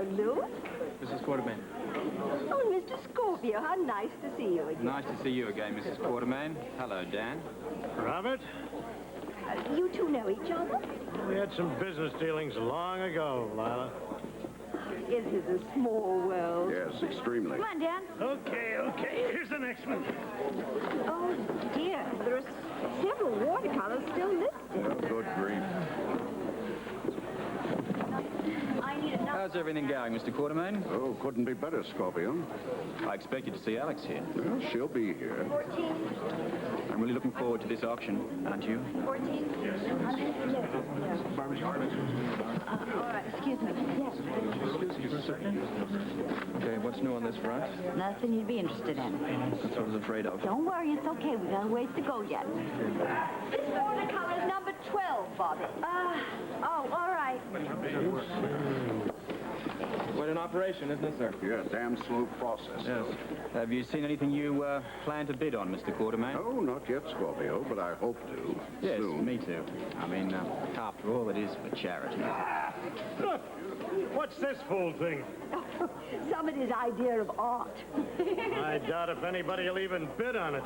Hello, Lou. Mrs. Quartermain. Oh, Mr. Scorpio, how nice to see you again. Nice to see you again, Mrs. Quartermain. Hello, Dan. Robert? You two know each other? We had some business dealings long ago, Lila. It is a small world. Yes, extremely. Come on, Dan. Okay. Here's the next one. Oh, dear. There are several watercolors still listed. Oh, good grief. I need another. How's everything going, Mr. Quartermain? Oh, couldn't be better, Scorpio. I expected to see Alex here. Well, she'll be here. 14. I'm really looking forward to this auction, aren't you? 14. All right, excuse me. Yes. Okay, what's new on this front? Nothing you'd be interested in. That's what I was afraid of. Don't worry, it's okay. We've got a ways to go yet. This watercolor is number 12, Bobby. Oh, all right. Quite an operation, isn't it, sir? Yeah, damn slow process. Yes. Have you seen anything you plan to bid on, Mr. Quartermain? Oh, not yet, Scorpio, but I hope to. Yes, Soon. me too. I mean, after all, it is for charity. Look, what's this fool thing? Somebody's idea of art. I doubt if anybody will even bid on it.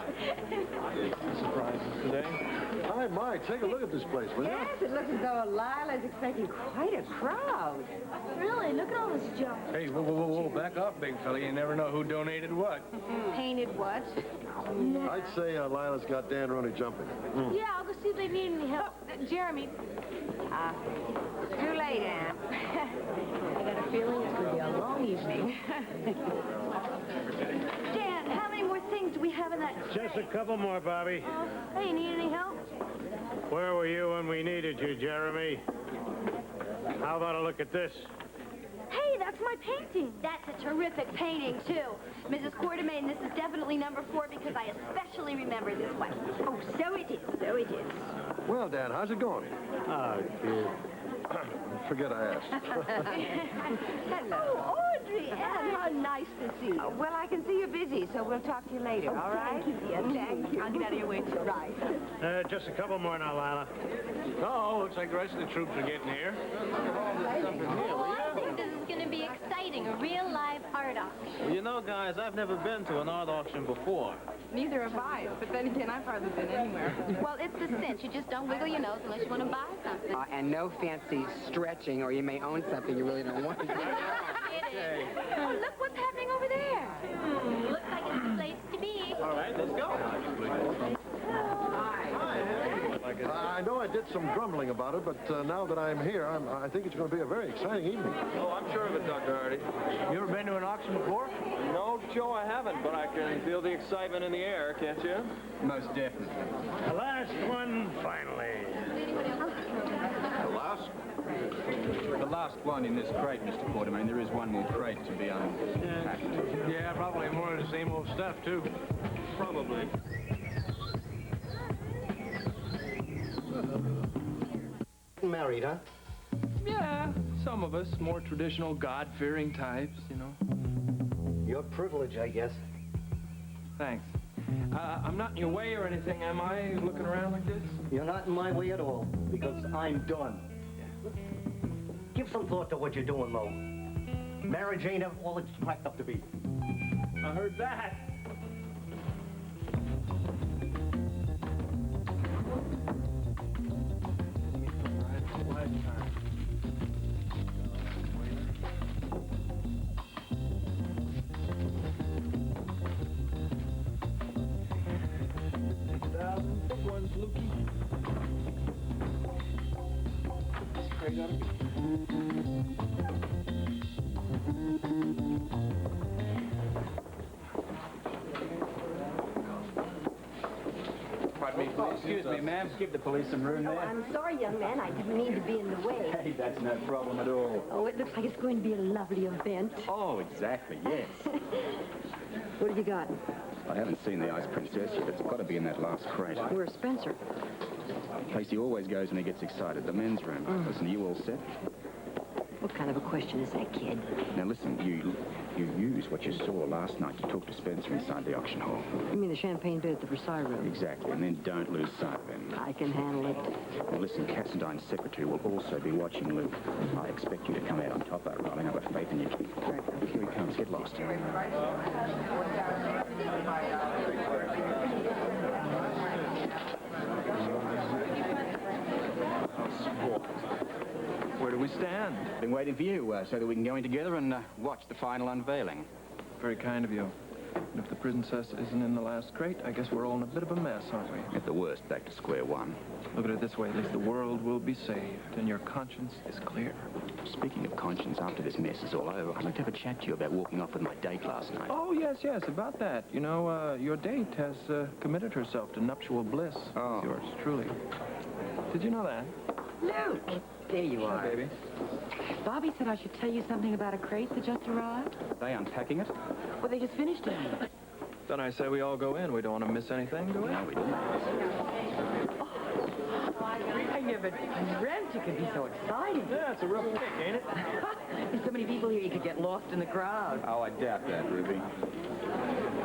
Surprises today? Hi, Mike. Take a look at this place, will you? Yes, it looks as though Lila's expecting quite a crowd. Really? Look at all this junk. Hey, whoa. Back up, big fella. You never know who donated what. Painted what? I'd say Lila's got Dan Roney jumping. Yeah, I'll go see if they need any help. Jeremy. Too late, Anne. I got a feeling it's going to be a long evening. Dan, how many more things do we have in that Just tray? a couple more, Bobby. Hey, you need any help? Where were you when we needed you, Jeremy? How about a look at this? Hey, that's my painting. That's a terrific painting, too. Mrs. Quartermain, this is definitely number 4 because I especially remember this one. Oh, so it is, so it is. Well, Dan, how's it going? Oh, kid. Forget I asked. Hello. Oh, Audrey, Anne, how nice to see you. Well, I can see you're busy, so we'll talk to you later, all right? Thank you, dear, thank you. I'll get out of your way, too. Right. Just a couple more now, Lila. Oh, looks like the rest of the troops are getting here. Oh, I think this is going to be exciting, a real live art auction. Well, you know, guys, I've never been to an art auction before. Neither have I, but then again, I've hardly been anywhere. Well, it's a cinch. You just don't wiggle your nose unless you want to buy something. And no fancy stretching, or you may own something you really don't want. It is. Oh, look what's happening over there. Looks like it's the place to be. All right, let's go. I know I did some grumbling about it, but now that I'm here, I think it's going to be a very exciting evening. Oh, I'm sure of it, Dr. Hardy. You ever been to an auction before? No, Joe, I haven't, but I can feel the excitement in the air, can't you? Most definitely. The last one, finally. The last? The last one in this crate, Mr. Quartermain. There is one more crate to be unpacked. Yeah, probably more of the same old stuff, too. Probably. Married, huh? Yeah, some of us, more traditional God-fearing types, you know. Your privilege, I guess. Thanks. I'm not in your way or anything, am I, looking around like this? You're not in my way at all, because I'm done. Give some thought to what you're doing, Mo. Marriage ain't all it's cracked up to be. I heard that. Excuse me, ma'am. Give the police some room Oh, there. I'm sorry, young man. I didn't mean to be in the way. Hey, that's no problem at all. Oh, it looks like it's going to be a lovely event. Oh, exactly, yes. What have you got? I haven't seen the Ice Princess yet. It's got to be in that last crate. Where's Spencer? Place he always goes when he gets excited, the men's room. Listen, you all set? What kind of a question is that, kid? Now listen, you use what you saw last night to talk to Spencer inside the auction hall. You mean the champagne bed at the Versailles room? Exactly, and then don't lose sight of him. I can handle it. Now listen, Cassandine's secretary will also be watching Luke. I expect you to come out on top, though, Riley. I've got faith in your lost. Where do we stand? Been waiting for you so that we can go in together and watch the final unveiling. Very kind of you. And if the princess isn't in the last crate, I guess we're all in a bit of a mess, aren't we? At the worst, back to square one. Look at it this way. At least the world will be saved, and your conscience is clear. Speaking of conscience, after this mess is all over, I'd like to have a chat to you about walking off with my date last night. Oh, yes, about that. You know, your date has committed herself to nuptial bliss. Oh. Yours truly. Did you know that? Luke! There you are. Hi, baby. Bobby said I should tell you something about a crate that just arrived. Are they unpacking it? Well, they just finished it. Then I say we all go in. We don't want to miss anything, do we? No, we didn't. I never dreamt it could be so exciting. Yeah, it's a real kick, ain't it? There's so many people here you could get lost in the crowd. Oh, I doubt that, Ruby.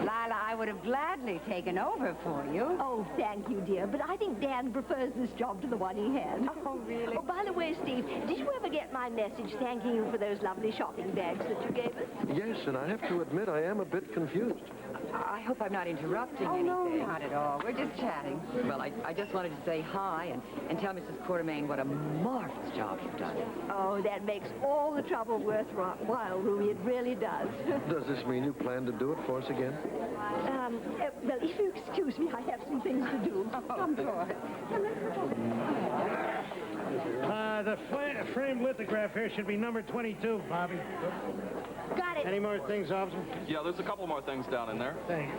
Lila, I would have gladly taken over for you. Oh, thank you, dear, but I think Dan prefers this job to the one he had. Oh, really? Oh, by the way, Steve, did you ever get my message thanking you for those lovely shopping bags that you gave us? Yes, and I have to admit I am a bit confused. I hope I'm not interrupting anything. No, not at all. We're just chatting. Well, I just wanted to say hi and tell Mrs. Quartermain what a marvelous job you've done. Oh, that makes all the trouble worthwhile, Ruby. It really does. Does this mean you plan to do it for us again? Well, if you excuse me, I have some things to do. Come forward. The framed lithograph here should be number 22, Bobby. Got it. Any more things, officer? Yeah, there's a couple more things down in there. Thanks.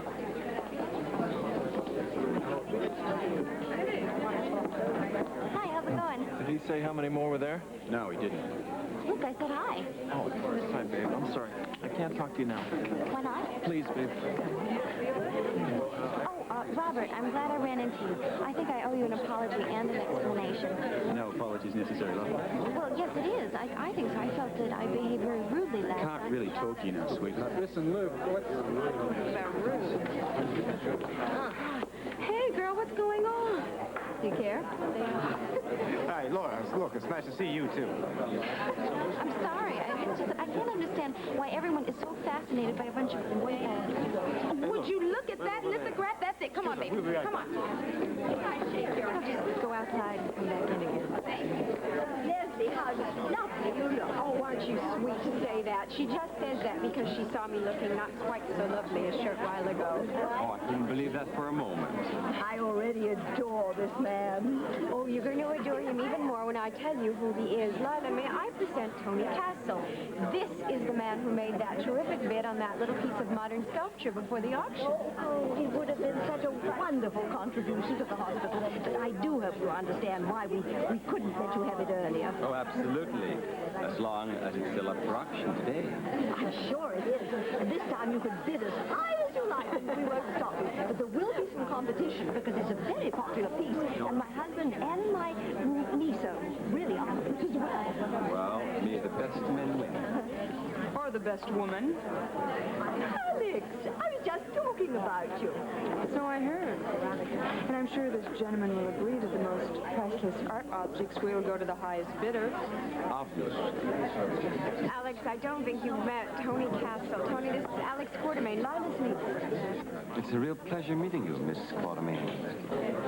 Hi, how's it going? Did he say how many more were there? No, he didn't. Look, I said hi. Oh, hi, babe. I'm sorry. I can't talk to you now. Why not? Please, babe. Oh, Robert, I'm glad I ran into you. I think I owe you an apology and an explanation. No apologies necessary, love. Well, yes, it is. I think so. I felt that I behaved very rudely last Can't time. really talk to you now, sweetheart. Listen, Luke, what's... Hey, girl, what's going on? Do you care? Hey, Laura, look, it's nice to see you, too. I'm sorry. I can't understand why everyone is so fascinated by a bunch of... Would you look at that lithograph? That's it. Come on, baby. Come on. I'll just go outside and come back in again. Leslie, how lovely you look. Oh, aren't you sweet to say that? She just says that because she saw me looking not quite so lovely a short while ago. Oh, I couldn't believe that for a moment. I already adore this man. Oh, you're going to adore him even more when I tell you who he is. Lila, may I present Tony Castle? This is the man who made that terrific bid on that little piece of modern sculpture before the auction. Oh, it would have been such a wonderful contribution to the hospital. But I do hope you understand why we couldn't let you have it earlier. Oh, absolutely. As long as it's still up for auction today. I'm sure it is. And this time you could bid as high as you like and we won't stop you. But there will be some competition because it's a very popular piece. And my husband and my niece are really on it as well. Well, may the best men win. Or the best woman. Alex, I was just talking about you. So I heard. And I'm sure this gentleman will agree that the most priceless art objects will go to the highest bidder. Obvious. Alex, I don't think you've met Tony Castle. Tony, this is Alex Quartermain. Lila's niece. It's a real pleasure meeting you, Miss Quartermain.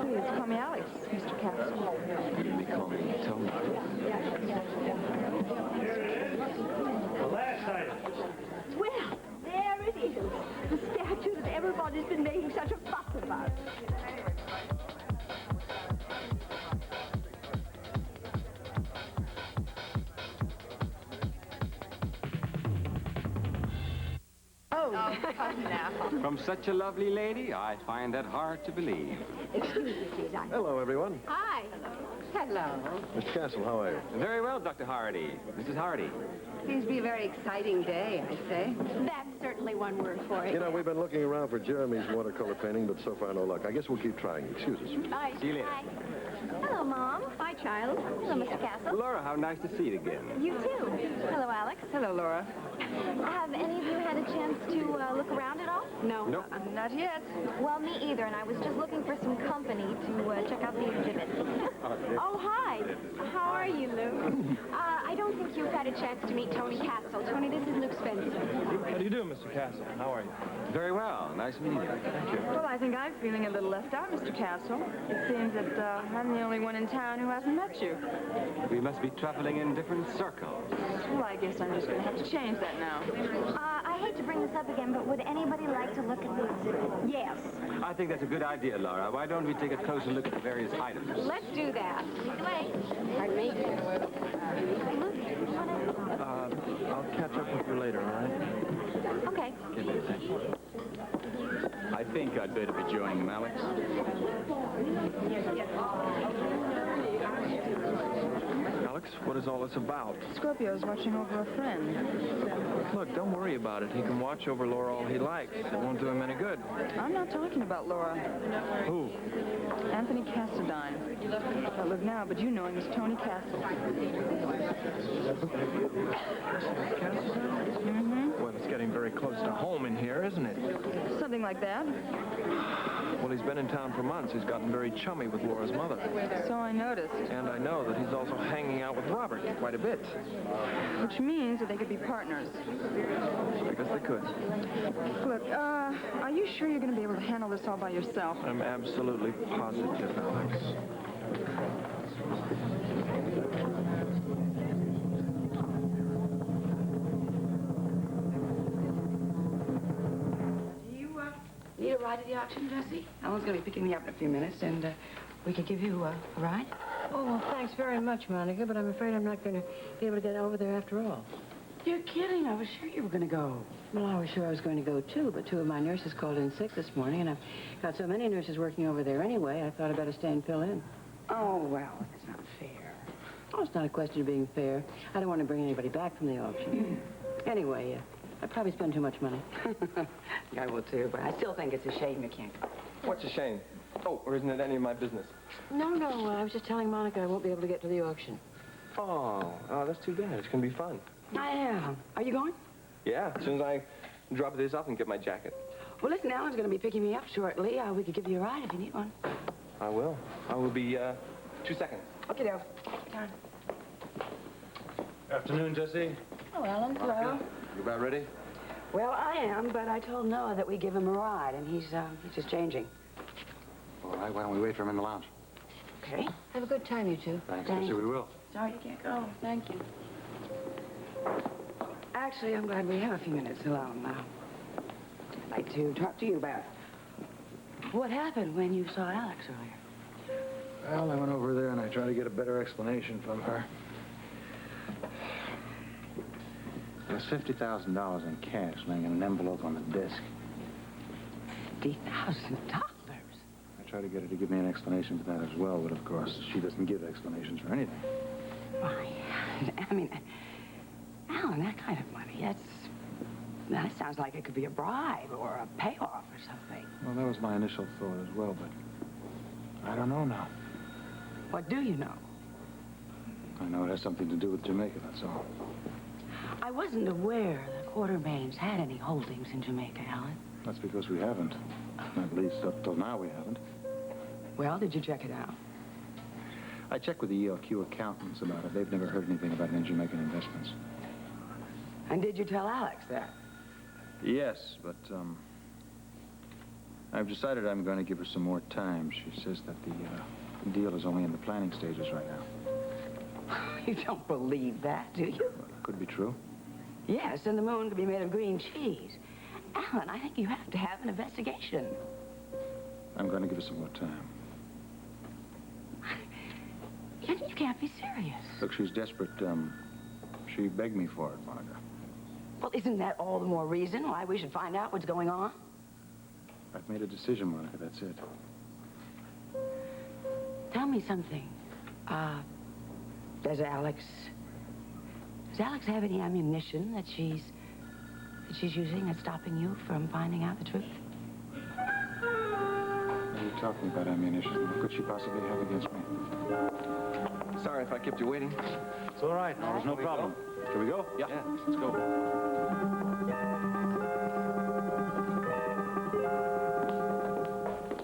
Please call me Alex, Mr. Castle. You may call me Tony. The last item. Well, there it is. The statue that everybody's been making such a fuss about. Oh, come now. From such a lovely lady, I find that hard to believe. Excuse me, please. Hello, everyone. Hi. Hello. Mr. Castle, how are you? Very well, Dr. Hardy. Mrs. Hardy. Seems to be a very exciting day, I say. That's certainly one word for it. You know, we've been looking around for Jeremy's watercolor painting, but so far no luck. I guess we'll keep trying. Excuse us. Bye. See you later. Hi. Hello, Mom. Bye, child. Hello, Mr. Castle. Laura, how nice to see you again. You too. Hello, Alex. Hello, Laura. Have any of you had a chance to look around at all? No. Nope. Not yet. Well, me either, and I was just looking for some company to check out the exhibit. Oh, hi. How are you, Luke? I don't think you've had a chance to meet Tony Castle. Tony, this is Luke Spencer. do you do, Mr. Castle? How are you? Very well. Nice meeting you. Thank you. Well, I think I'm feeling a little left out, Mr. Castle. It seems that I'm the only one in town who hasn't met you. We must be traveling in different circles. Well, I guess I'm just going to have to change that now. I hate to bring this up again, but would anybody like to look at the exhibit? Yes. I think that's a good idea, Laura. Why don't we take a closer look at the various items? Let's do that. Lead the way. Pardon me? I'll catch up with you later, all right? Okay. I think I'd better be joining them, Alex. Alex, what is all this about? Scorpio's watching over a friend. Look, don't worry about it. He can watch over Laura all he likes. It won't do him any good. I'm not talking about Laura. Who? Anthony Cassadine. Well, look now, but you know him as Tony Castle. Well, it's getting very close to home in here, isn't it? Something like that. Well, he's been in town for months. He's gotten very chummy with Laura's mother. So I noticed. And I know that he's also hanging out with Robert quite a bit. Which means that they could be partners. I guess they could. Look, are you sure you're going to be able to handle this all by yourself? I'm absolutely positive, Alex. Need a ride to the auction, Jessie? Alan's going to be picking me up in a few minutes, and we could give you a ride. Oh, well, thanks very much, Monica, but I'm afraid I'm not going to be able to get over there after all. You're kidding. I was sure you were going to go. Well, I was sure I was going to go, too, but two of my nurses called in sick this morning, and I've got so many nurses working over there anyway, I thought I'd better stay and fill in. Oh, well, it's not fair. Oh, it's not a question of being fair. I don't want to bring anybody back from the auction. Anyway, I probably spend too much money. I will, too, but I still think it's a shame you can't go. What's a shame? Oh, or isn't it any of my business? No, I was just telling Monica I won't be able to get to the auction. Oh, that's too bad. It's going to be fun. I am. Are you going? Yeah, as soon as I drop this off and get my jacket. Well, listen, Alan's going to be picking me up shortly. We could give you a ride if you need one. I will. I will be, 2 seconds. Okay, Dale. Afternoon, Jesse. Oh, Alan. Hello. You about ready? Well, I am, but I told Noah that we give him a ride, and he's just changing. All right, why don't we wait for him in the lounge? Okay. Have a good time, you two. Thanks, Jesse, we will. Sorry you can't go. Thank you. Actually, I'm glad we have a few minutes alone now. I'd like to talk to you about what happened when you saw Alex earlier. Well, I went over there and I tried to get a better explanation from her. There's $50,000 in cash laying in an envelope on the desk. $50,000? I tried to get her to give me an explanation for that as well, but of course, she doesn't give explanations for anything. Why, I mean, Alan, that kind of money, that sounds like it could be a bribe or a payoff or something. Well, that was my initial thought as well, but I don't know now. What do you know? I know it has something to do with Jamaica, that's all. I wasn't aware the Quartermains had any holdings in Jamaica, Alan. That's because we haven't. At least up till now we haven't. Well, did you check it out? I checked with the ELQ accountants about it. They've never heard anything about any Jamaican investments. And did you tell Alex that? Yes, but, I've decided I'm going to give her some more time. She says that the deal is only in the planning stages right now. You don't believe that, do you? Well, it could be true. Yes, and the moon could be made of green cheese. Alan, I think you have to have an investigation. I'm going to give her some more time. You can't be serious. Look, she's desperate. She begged me for it, Monica. Well, isn't that all the more reason why we should find out what's going on? I've made a decision, Monica. That's it. Tell me something. Does Alex have any ammunition that she's using that's stopping you from finding out the truth? What are you talking about, ammunition? What could she possibly have against me? Sorry if I kept you waiting. It's all right. There's no problem. Can we go? Yeah, let's go.